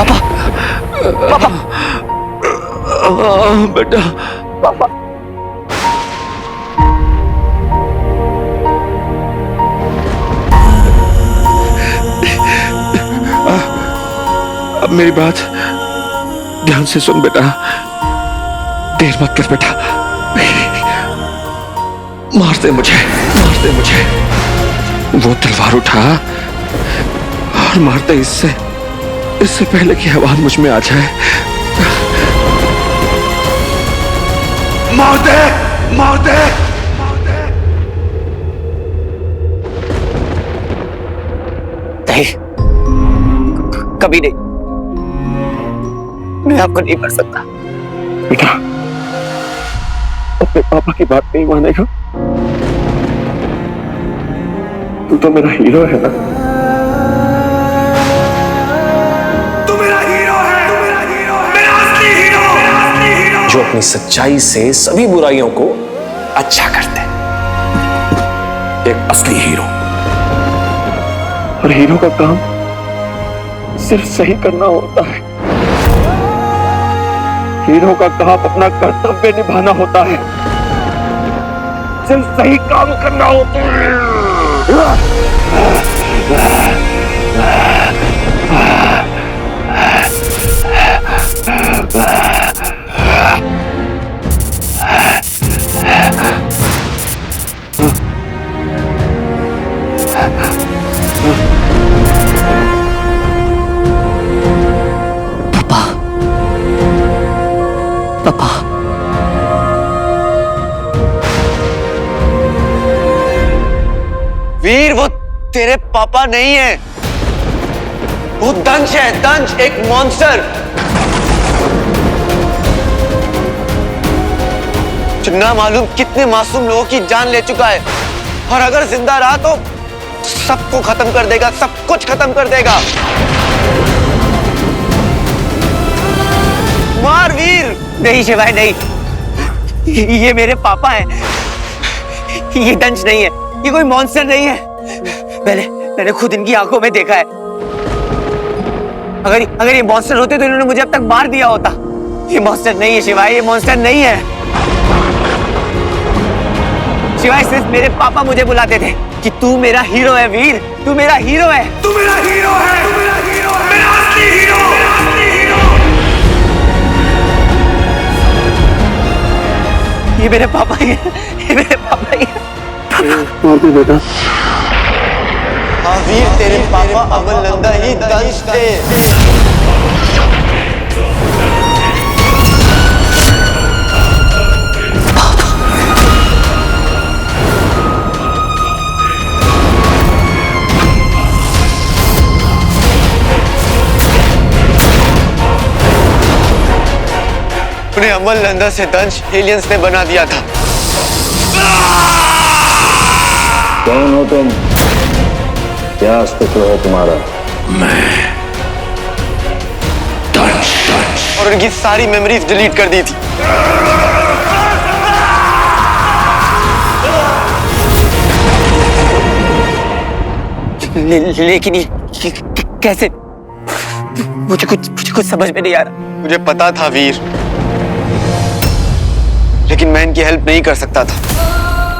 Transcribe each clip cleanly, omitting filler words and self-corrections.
पापा, पापा, बेटा पापा। अब मेरी बात ध्यान से सुन बेटा, देर मत कर बेटा। मार दे मुझे, मार दे मुझे। वो तलवार उठा और मार दे इससे पहले कि आवाज मुझ में आ जाए। मार दे, मार दे, मार दे। नहीं, कभी नहीं, मैं आपको नहीं मार सकता। बेटा, अपने पापा की बात नहीं मानेगा? तू तो मेरा हीरो है ना? तू मेरा हीरो है, तू मेरा हीरो है, मेरा असली हीरो, मेरा असली हीरो। जो अपनी सच्चाई से सभी बुराइयों को अच्छा करते हैं, एक असली हीरो। और हीरो का काम सिर्फ सही करना होता है। हीरो का काम अपना कर्तव्य निभाना होता है, सिर्फ सही काम करना होता है। पापा, पापा, वीर, वो तेरे पापा नहीं है, वो दंश है, दंश, एक मॉन्स्टर जो ना मालूम कितने मासूम लोगों की जान ले चुका है, और अगर जिंदा रहा तो सबको खत्म कर देगा, सब कुछ खत्म कर देगा। मार वीर। नहीं शिवाय, नहीं, ये मेरे पापा हैं, ये दंश नहीं है, ये कोई मॉन्स्टर नहीं है। मैंने खुद इनकी आंखों में देखा है। अगर ये मॉन्स्टर होते तो इन्होंने मुझे अब तक मार दिया होता। ये मॉन्स्टर नहीं है शिवाय, ये मॉन्स्टर नहीं है। शिवाय, सिर्फ मेरे पापा मुझे बुलाते थे कि तू मेरा हीरो है वीर, तू मेरा हीरो है, तू मेरा हीरो है, तू मेरा हीरो है, मेरा असली हीरो, मेरा असली हीरो। ये मेरे पापा ही है, ये मेरे पापा ही है। मार दे बेटा। हाँ वीर, तेरे पापा अमलनंदा ही दंश थे। उन्हें अमलनंदा से दंश एलियंस ने बना दिया था। कौन हो तुम? क्या अस्तित्व है तुम्हारा? और उनकी सारी मेमोरीज डिलीट कर दी थी। लेकिन ये कैसे? मुझे कुछ समझ में नहीं आ रहा। मुझे पता था वीर, लेकिन मैं इनकी हेल्प नहीं कर सकता था।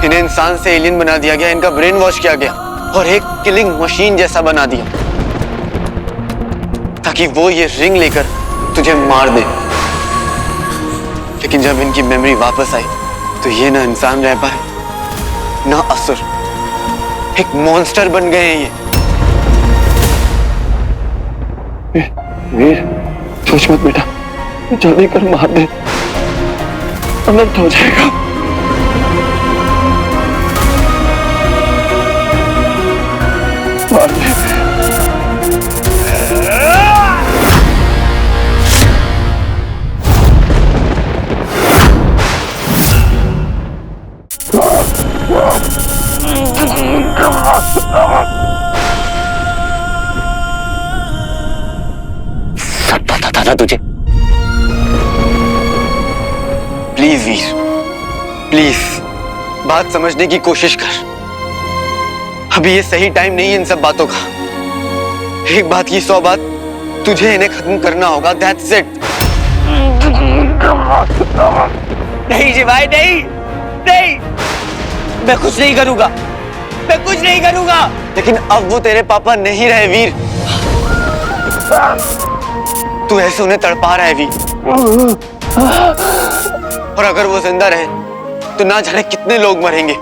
इन्हें इंसान से एलियन बना दिया गया, इनका ब्रेन वॉश किया गया और एक किलिंग मशीन जैसा बना दिया, ताकि वो ये रिंग लेकर तुझे मार दे। लेकिन जब इनकी मेमोरी वापस आई तो ये ना इंसान रह पाए ना असुर, एक मॉन्स्टर बन गए हैं ये। वीर, सोच मत बेटा, जल्दी कर, मार दे, अनंत हो जाएगा। मार दे। सब पता था ना तुझे? प्लीज वीर, प्लीज बात समझने की कोशिश कर। अभी ये सही टाइम नहीं है इन सब बातों का। एक बात की 100 बात तुझे इन्हें खत्म करना होगा, दैट्स इट। नहीं शिवाय, नहीं नहीं, मैं कुछ नहीं करूंगा, मैं कुछ नहीं करूंगा। लेकिन अब वो तेरे पापा नहीं रहे वीर, तू ऐसे उन्हें तड़पा रहा है वीर। और अगर वो जिंदा रहे तो ना जाने कितने लोग मरेंगे,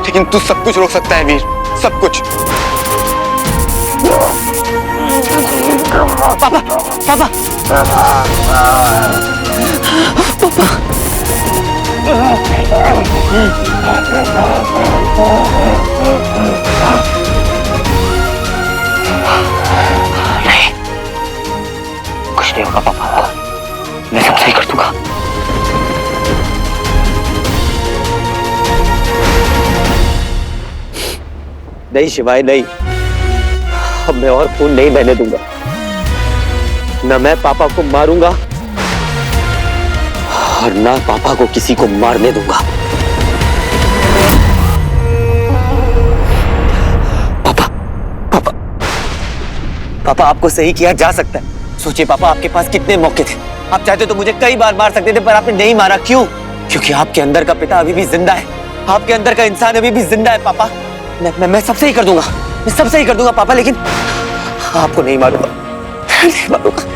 लेकिन तू सब कुछ रोक सकता है वीर, सब कुछ। पापा पापा नहीं, कुछ नहीं होगा पापा, मैं सब सही कर दूंगा। नहीं शिवाय नहीं, अब मैं और खून नहीं बहने दूंगा, न मैं पापा को मारूंगा और ना पापा को किसी को मारने दूंगा। पापा पापा पापा, आपको सही किया जा सकता है। सोचिए पापा, आपके पास कितने मौके थे, आप चाहते तो मुझे कई बार मार सकते थे, पर आपने नहीं मारा। क्यों? क्योंकि आपके अंदर का पिता अभी भी जिंदा है, आपके अंदर का इंसान अभी भी जिंदा है। पापा मैं सब सही कर दूंगा, मैं सब सही कर दूंगा पापा, लेकिन आपको नहीं मारूंगा, नहीं मारूंगा।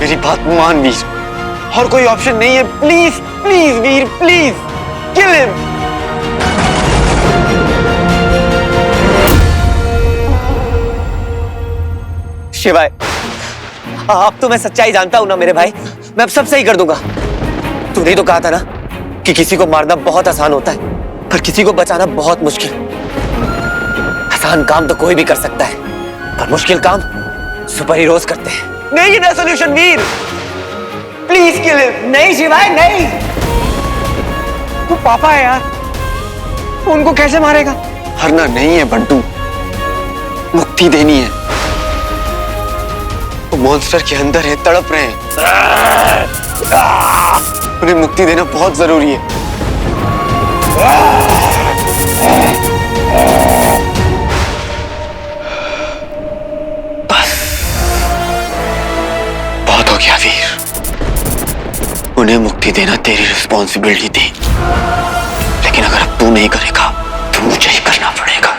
मेरी बात मान वीर, और कोई ऑप्शन नहीं है। Please please Veer, please kill him. शिवाय, आप तो मैं सच्चाई जानता हूं ना मेरे भाई, मैं अब सब सही कर दूंगा। तूने तो कहा था ना कि किसी को मारना बहुत आसान होता है, पर किसी को बचाना बहुत मुश्किल। आसान काम तो कोई भी कर सकता है, पर मुश्किल काम सुपर हीरोज करते हैं। नहीं ना solution Veer, please kill him. नहीं शिवाय नहीं, वो पापा है यार, उनको कैसे मारेगा? हरना नहीं है बंटू, मुक्ति देनी है। वो मॉन्स्टर के अंदर है, तड़प रहे हैं, उन्हें मुक्ति देना बहुत जरूरी है। बस बहुत हो गया वीर, उन्हें मुक्ति देना तेरी रिस्पॉन्सिबिलिटी थी, लेकिन अगर अब तू नहीं करेगा तो मुझे ही करना पड़ेगा।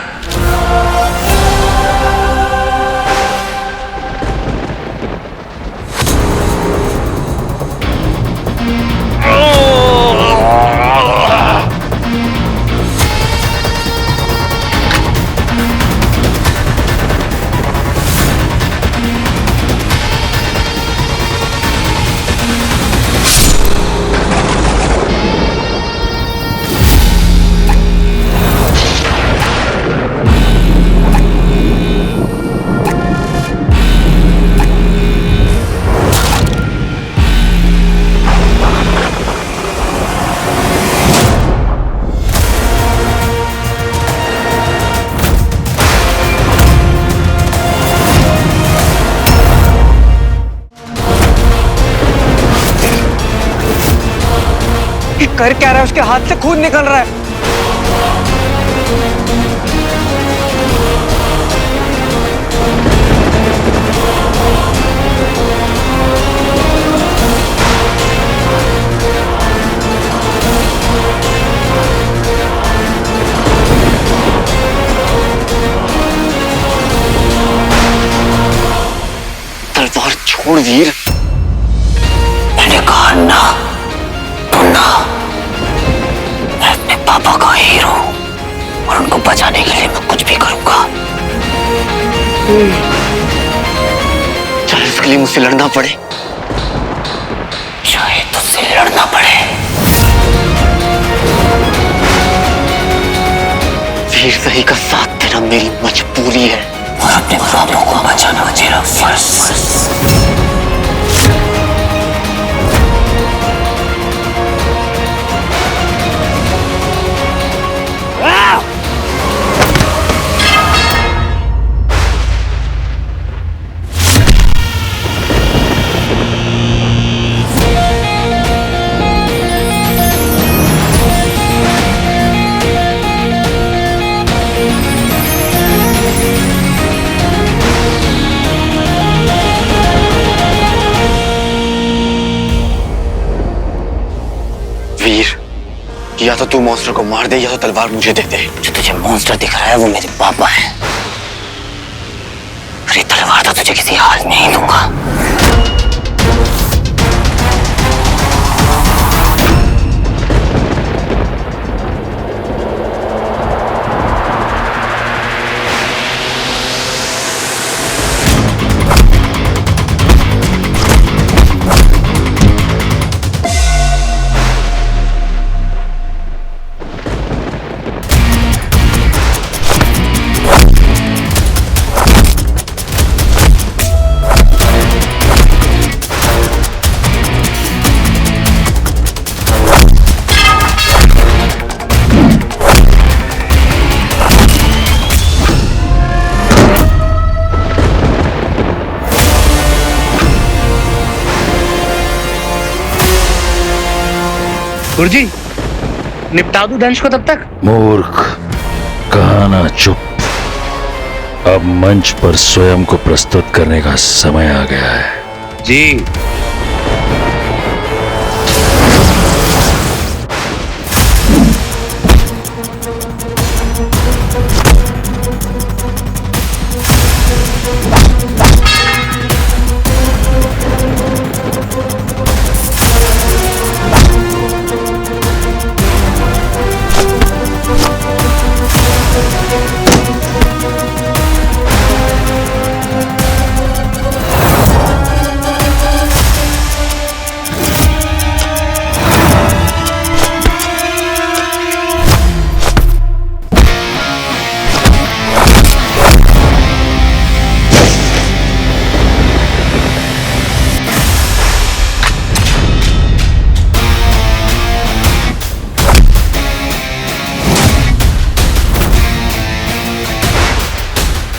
कर क्या रहा है? उसके हाथ से खून निकल रहा है। तलवार छोड़ वीर, मैंने कहा ना, तो ना। मैं अपने पापा का हीरो हूं और उनको बचाने के लिए मैं कुछ भी करूंगा। चाहे इसके लिए मुझसे लड़ना पड़े, चाहे तुझसे लड़ना पड़े। वीर सही का साथ देना मेरी मजबूरी है, और अपने पापों को बचाना मेरा फर्ज। कि या तो तू मॉन्स्टर को मार दे या तो तलवार मुझे दे दे। जो तुझे मॉन्स्टर दिख रहा है वो मेरे पापा है। अरे तलवार तो तुझे किसी हाल में ही दूंगा। गुरुजी, निपटा दूं दंश को तब तक? मूर्ख, कहना चुप। अब मंच पर स्वयं को प्रस्तुत करने का समय आ गया है। जी।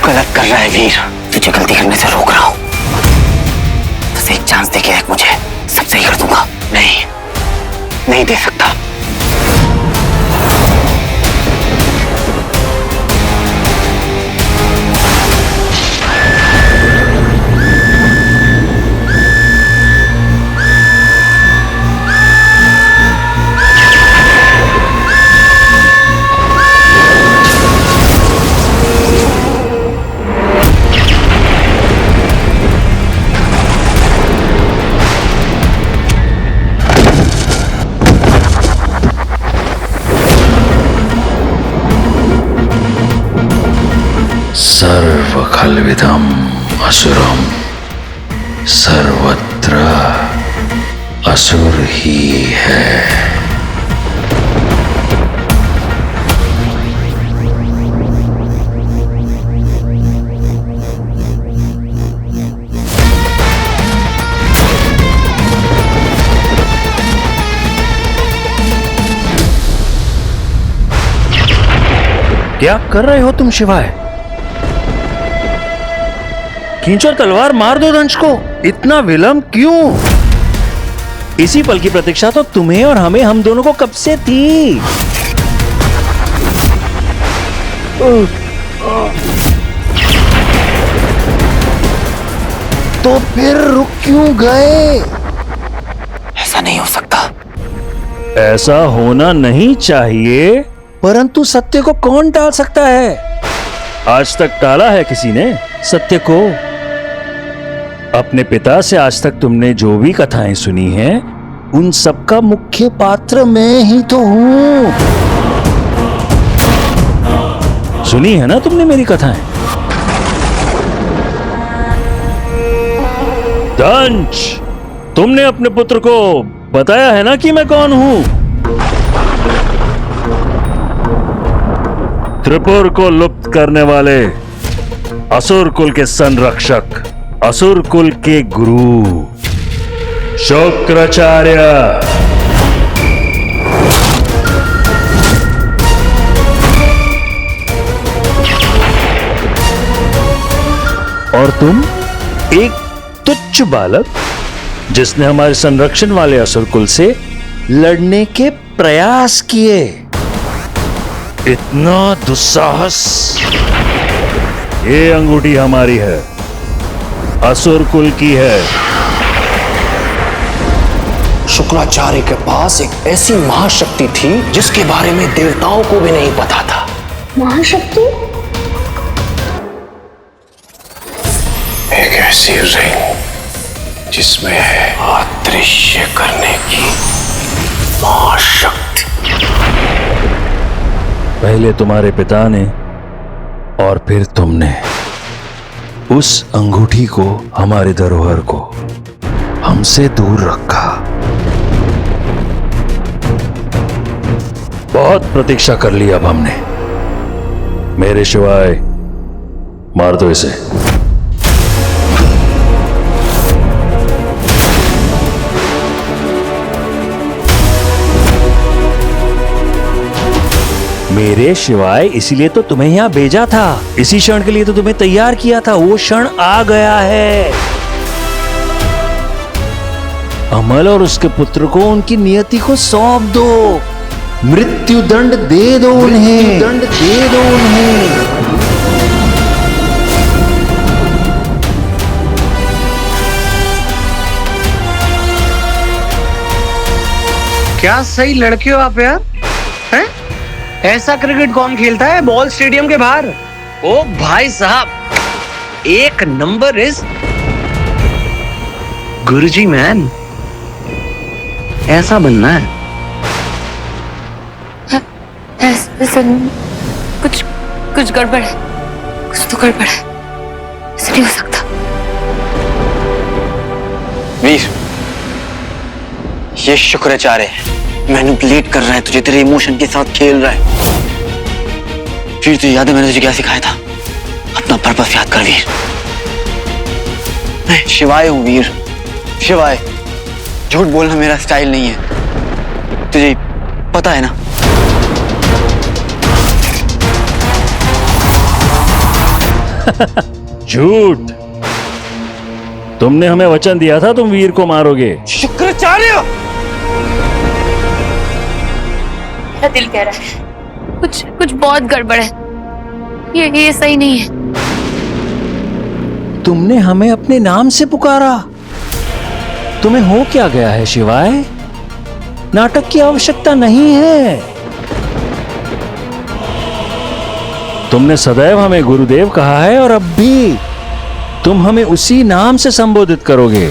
गलत कर रहा है वीर, तुझे गलती करने से रोक रहा हूं। बस एक चांस दे के देख मुझे, सब सही कर दूंगा। नहीं, नहीं दे सकता। सर्वखल्विदम् असुरम, सर्वत्र असुर ही है। क्या कर रहे हो तुम शिवाय? खींचो तलवार, मार दो दंश को। इतना विलंब क्यों? इसी पल की प्रतीक्षा तो तुम्हें और हमें, हम दोनों को कब से थी। तो फिर रुक क्यों गए? ऐसा नहीं हो सकता। ऐसा होना नहीं चाहिए, परंतु सत्य को कौन टाल सकता है? आज तक टाला है किसी ने सत्य को? अपने पिता से आज तक तुमने जो भी कथाएं सुनी हैं, उन सब का मुख्य पात्र मैं ही तो हूं। सुनी है ना तुमने मेरी कथाएं? दंश, तुमने अपने पुत्र को बताया है ना कि मैं कौन हूं? त्रिपुर को लुप्त करने वाले असुर कुल के संरक्षक, असुर कुल के गुरु शुक्राचार्य। और तुम एक तुच्छ बालक जिसने हमारे संरक्षण वाले असुर कुल से लड़ने के प्रयास किए। इतना दुस्साहस! ये अंगूठी हमारी है, असुर कुल की है। शुक्राचार्य के पास एक ऐसी महाशक्ति थी जिसके बारे में देवताओं को भी नहीं पता था। महाशक्ति? एक ऐसी रिंग जिसमें है अदृश्य करने की महाशक्ति। पहले तुम्हारे पिता ने और फिर तुमने उस अंगूठी को, हमारे धरोहर को हमसे दूर रखा। बहुत प्रतीक्षा कर ली अब हमने। मेरे सिवाय मार दो इसे। मेरे सिवाय, इसीलिए तो तुम्हें यहां भेजा था। इसी क्षण के लिए तो तुम्हें तैयार किया था। वो क्षण आ गया है। अमल और उसके पुत्र को उनकी नियति को सौंप दो। मृत्यु दंड दे दो उन्हें। दंड दे दो उन्हें। क्या सही लड़के हो आप यार, हैं? ऐसा क्रिकेट कौन खेलता है बॉल स्टेडियम के बाहर? ओ भाई साहब, एक नंबर इज गुरुजी मैन। ऐसा बनना है। ऐसा कुछ गड़बड़ है। कुछ तो गड़बड़ है। ऐसा नहीं हो सकता। वीर, ये शुक्राचार्य है। मैनिपुलेट कर रहा है तुझे, तेरे इमोशन के साथ खेल रहा है। फिर तुझे याद है मैंने तुझे क्या सिखाया था? अपना पर्पस याद कर वीर। मैं शिवाय हूं वीर, शिवाय। झूठ बोलना मेरा स्टाइल नहीं है, तुझे पता है ना? झूठ। तुमने हमें वचन दिया था तुम वीर को मारोगे। शुक्राचार्य! मेरा दिल कह रहा है कुछ बहुत गड़बड़ है। ये सही नहीं है। तुमने हमें अपने नाम से पुकारा। तुम्हें हो क्या गया है शिवाय? नाटक की आवश्यकता नहीं है। तुमने सदैव हमें गुरुदेव कहा है और अब भी तुम हमें उसी नाम से संबोधित करोगे।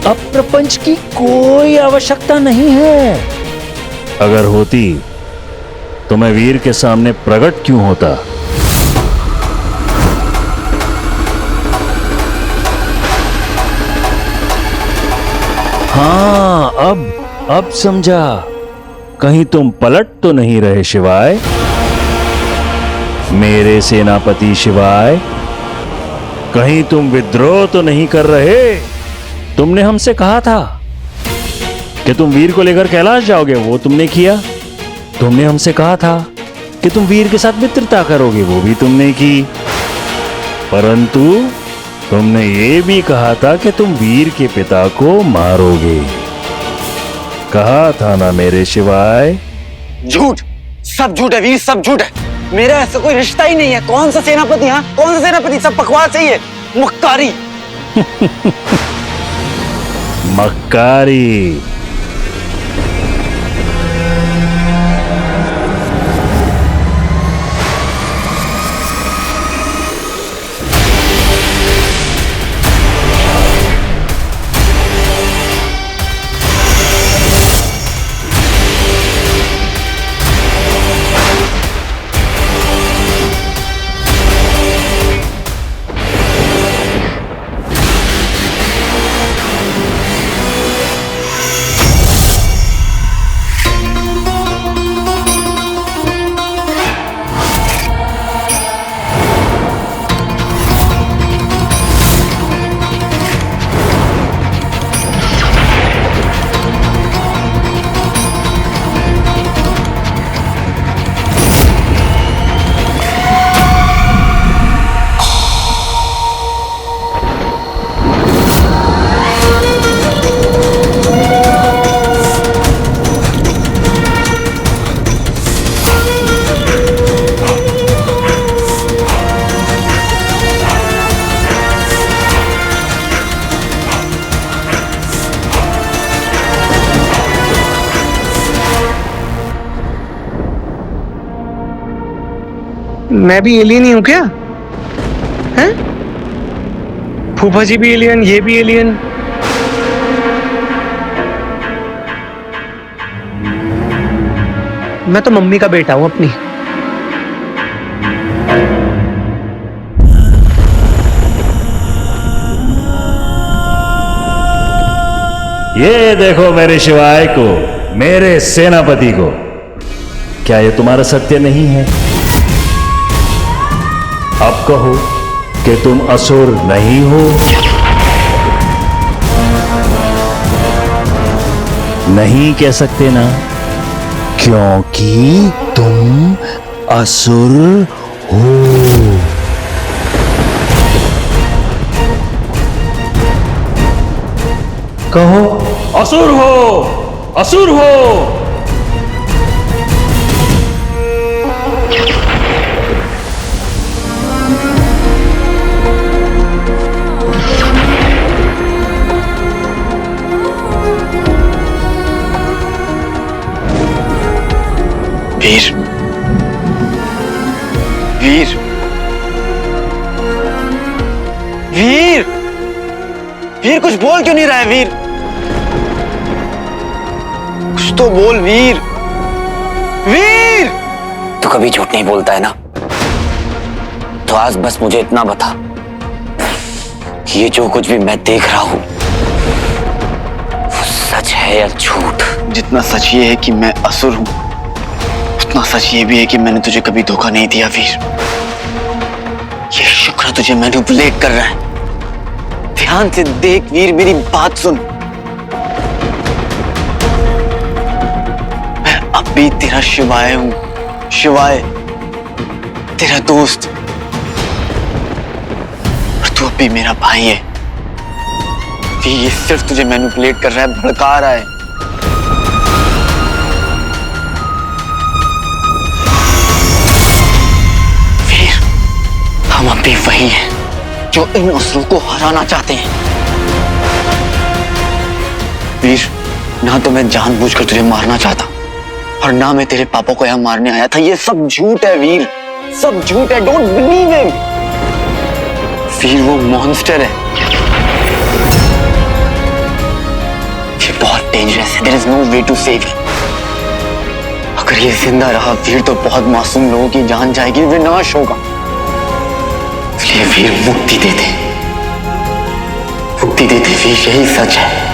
अब प्रपंच की कोई आवश्यकता नहीं है। अगर होती तो मैं वीर के सामने प्रकट क्यों होता? हाँ, अब समझा। कहीं तुम पलट तो नहीं रहे शिवाय? मेरे सेनापति शिवाय, कहीं तुम विद्रोह तो नहीं कर रहे? तुमने हमसे कहा था कि तुम वीर को लेकर कैलाश जाओगे, वो तुमने किया। तुमने हमसे कहा था कि तुम वीर के साथ मित्रता करोगे, वो भी तुमने की। परंतु तुमने ये भी कहा था कि तुम वीर के पिता को मारोगे। कहा था ना मेरे शिवाय? झूठ, सब झूठ है वीर, सब झूठ है। मेरा ऐसा कोई रिश्ता ही नहीं है। कौन सा सेनापति? हाँ, कौन सा सेनापति? सब बकवास है, ये मक्कारी। मक्कारी। मैं भी एलियन ही हूं क्या? हैं? फूफा जी भी एलियन, ये भी एलियन। मैं तो मम्मी का बेटा हूं अपनी। ये देखो मेरे शिवाय को, मेरे सेनापति को। क्या ये तुम्हारा सत्य नहीं है? अब कहो कि तुम असुर नहीं हो। नहीं कह सकते ना, क्योंकि तुम असुर हो। कहो, असुर हो, असुर हो। वीर, वीर, वीर, वीर कुछ बोल क्यों नहीं रहा है वीर? कुछ तो बोल वीर। वीर! तू कभी झूठ नहीं बोलता है ना, तो आज बस मुझे इतना बता कि ये जो कुछ भी मैं देख रहा हूं वो सच है या झूठ? जितना सच ये है कि मैं असुर हूं, उतना सच ये भी है कि मैंने तुझे कभी धोखा नहीं दिया वीर। ये शुक्र तुझे मैनिपुलेट कर रहा है। ध्यान से देख वीर, मेरी बात सुन। मैं अब भी तेरा शिवाय हूं, शिवाय, तेरा दोस्त। और तू अब भी मेरा भाई है। ये सिर्फ तुझे मैनिपुलेट कर रहा है, भड़का रहा है। हम अब भी वही हैं जो इन असुरों को हराना चाहते हैं। वीर, ना तो मैं जानबूझकर तुझे मारना चाहता और ना मैं तेरे पापा को यहां मारने आया था। ये सब झूठ है वीर, सब झूठ है। Don't believe him. वीर वो मॉन्स्टर है, ये बहुत डेंजरस है। There is no way to save him. अगर ये जिंदा रहा वीर तो बहुत मासूम लोगों की जान जाएगी, विनाश होगा। इसलिए वीर मुक्ति दे दे, मुक्ति दे दे वीर, यही सच है।